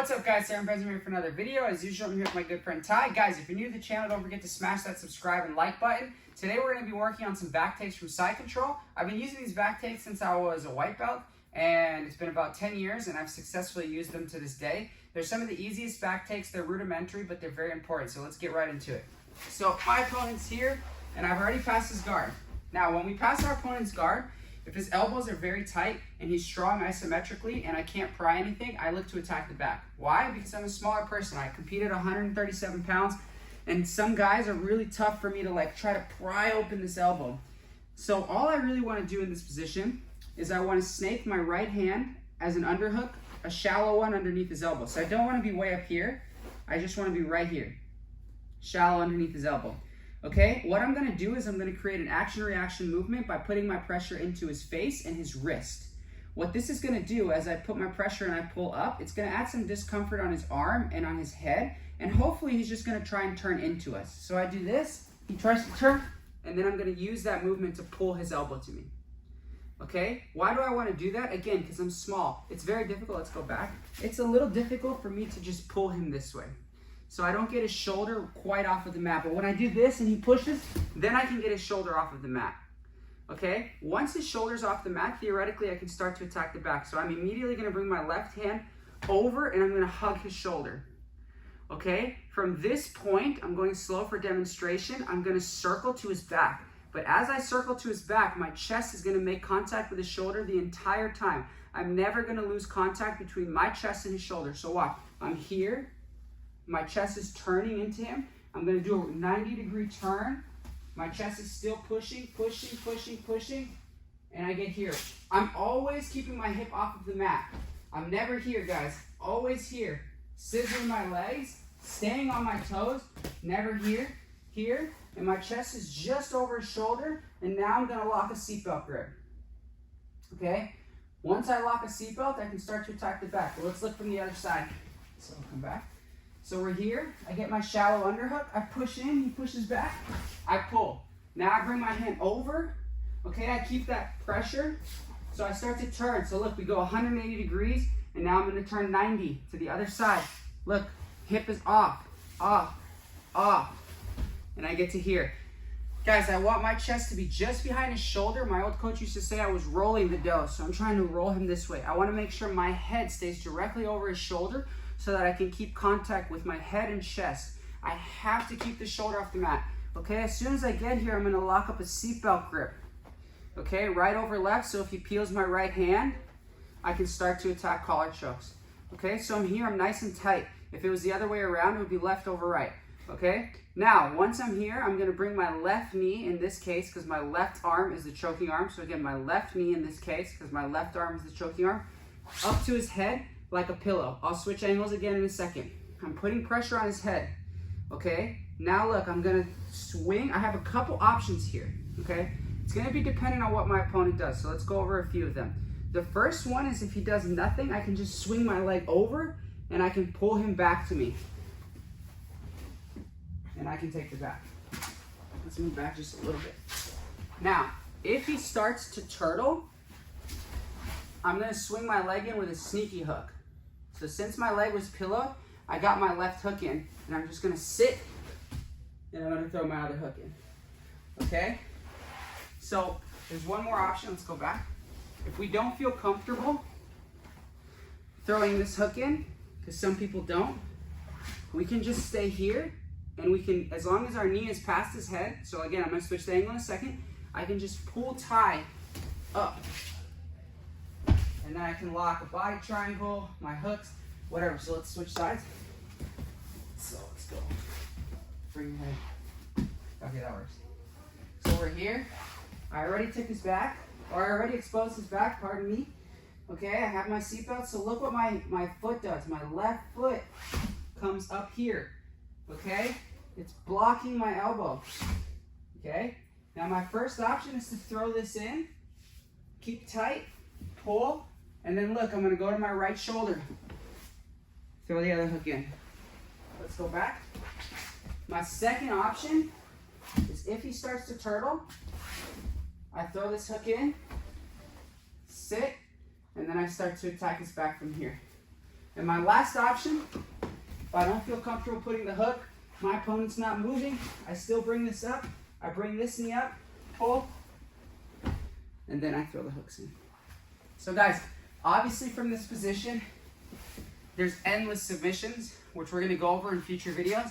What's up, guys? Sarah Benjamin here for another video. As usual, I'm here with my good friend Ty. Guys, if you're new to the channel, don't forget to smash that subscribe and like button. Today we're going to be working on some back takes from Side Control. I've been using these back takes since I was a white belt, and it's been about 10 years, and I've successfully used them to this day. They're some of the easiest back takes. They're rudimentary, but they're very important, so let's get right into it. So my opponent's here, and I've already passed his guard. Now, when we pass our opponent's guard, if his elbows are very tight and he's strong isometrically and I can't pry anything, I look to attack the back. Why? Because I'm a smaller person. I compete at 137 pounds, and some guys are really tough for me to try to pry open this elbow. So all I really want to do in this position is I want to snake my right hand as an underhook, a shallow one underneath his elbow. So I don't want to be way up here. I just want to be right here, shallow underneath his elbow. Okay, what I'm going to do is I'm going to create an action-reaction movement by putting my pressure into his face and his wrist. What this is going to do, as I put my pressure and I pull up, it's going to add some discomfort on his arm and on his head, and hopefully he's just going to try and turn into us. So I do this, he tries to turn, and then I'm going to use that movement to pull his elbow to me. Okay, why do I want to do that? Again, because I'm small. It's very difficult. Let's go back. It's a little difficult for me to just pull him this way, so I don't get his shoulder quite off of the mat. But when I do this and he pushes, then I can get his shoulder off of the mat. Okay? Once his shoulder's off the mat, theoretically I can start to attack the back. So I'm immediately going to bring my left hand over and I'm going to hug his shoulder. Okay? From this point, I'm going slow for demonstration. I'm going to circle to his back. But as I circle to his back, my chest is going to make contact with his shoulder the entire time. I'm never going to lose contact between my chest and his shoulder. So watch. I'm here. My chest is turning into him. I'm going to do a 90-degree turn. My chest is still pushing, pushing, pushing, pushing, and I get here. I'm always keeping my hip off of the mat. I'm never here, guys. Always here. Scissoring my legs, staying on my toes, never here, here, and my chest is just over his shoulder, and now I'm going to lock a seatbelt grip. Okay? Once I lock a seatbelt, I can start to attack the back. But let's look from the other side. So I'll come back. So we're here, I get my shallow underhook, I push in, he pushes back, I pull. Now I bring my hand over, okay, I keep that pressure, so I start to turn. So look, we go 180 degrees, and now I'm gonna turn 90 to the other side. Look, hip is off, off, off, and I get to here. Guys, I want my chest to be just behind his shoulder. My old coach used to say I was rolling the dough, so I'm trying to roll him this way. I wanna make sure my head stays directly over his shoulder, so that I can keep contact with my head and chest. I have to keep the shoulder off the mat. Okay, as soon as I get here, I'm gonna lock up a seatbelt grip. Okay, right over left, so if he peels my right hand, I can start to attack collar chokes. Okay, so I'm here, I'm nice and tight. If it was the other way around, it would be left over right. Okay, now, once I'm here, I'm gonna bring my left knee, in this case, because my left arm is the choking arm. So again, my left knee in this case, because my left arm is the choking arm, up to his head, like a pillow. I'll switch angles again in a second. I'm putting pressure on his head. Okay, now look, I'm gonna swing. I have a couple options here. Okay, it's gonna be dependent on what my opponent does, so let's go over a few of them. The first one is if he does nothing, I can just swing my leg over and I can pull him back to me, and I can take the back. Let's move back just a little bit. Now, if he starts to turtle, I'm gonna swing my leg in with a sneaky hook. So since my leg was pillowed, I got my left hook in, and I'm just gonna sit, and I'm gonna throw my other hook in. Okay? So there's one more option. Let's go back. If we don't feel comfortable throwing this hook in, because some people don't, we can just stay here, and we can, as long as our knee is past his head, so again, I'm gonna switch the angle in a second, I can just pull tie up. And then I can lock a body triangle, my hooks, whatever. So let's switch sides. So let's go. Bring your head. Okay, that works. So we're here. I already took his back, or I already exposed his back, pardon me. Okay, I have my seatbelt. So look what my foot does. My left foot comes up here. Okay? It's blocking my elbow. Okay? Now my first option is to throw this in, keep tight, pull, and then look, I'm gonna go to my right shoulder. Throw the other hook in. Let's go back. My second option is if he starts to turtle, I throw this hook in, sit, and then I start to attack his back from here. And my last option, if I don't feel comfortable putting the hook, my opponent's not moving, I still bring this up. I bring this knee up, pull, and then I throw the hooks in. So guys, obviously from this position, there's endless submissions, which we're going to go over in future videos.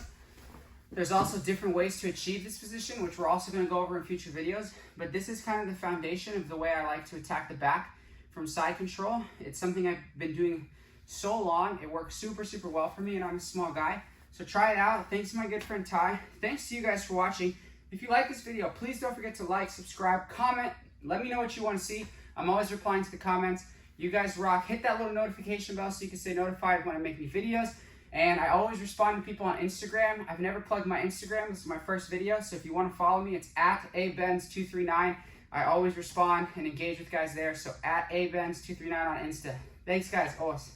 There's also different ways to achieve this position, which we're also going to go over in future videos. But this is kind of the foundation of the way I like to attack the back from side control. It's something I've been doing so long. It works super, super well for me, and I'm a small guy. So try it out. Thanks to my good friend Ty. Thanks to you guys for watching. If you like this video, please don't forget to like, subscribe, comment. Let me know what you want to see. I'm always replying to the comments. You guys rock. Hit that little notification bell so you can stay notified when I make new videos. And I always respond to people on Instagram. I've never plugged my Instagram. This is my first video. So if you want to follow me, it's at abenz239. I always respond and engage with guys there. So at abenz239 on Insta. Thanks, guys. Always.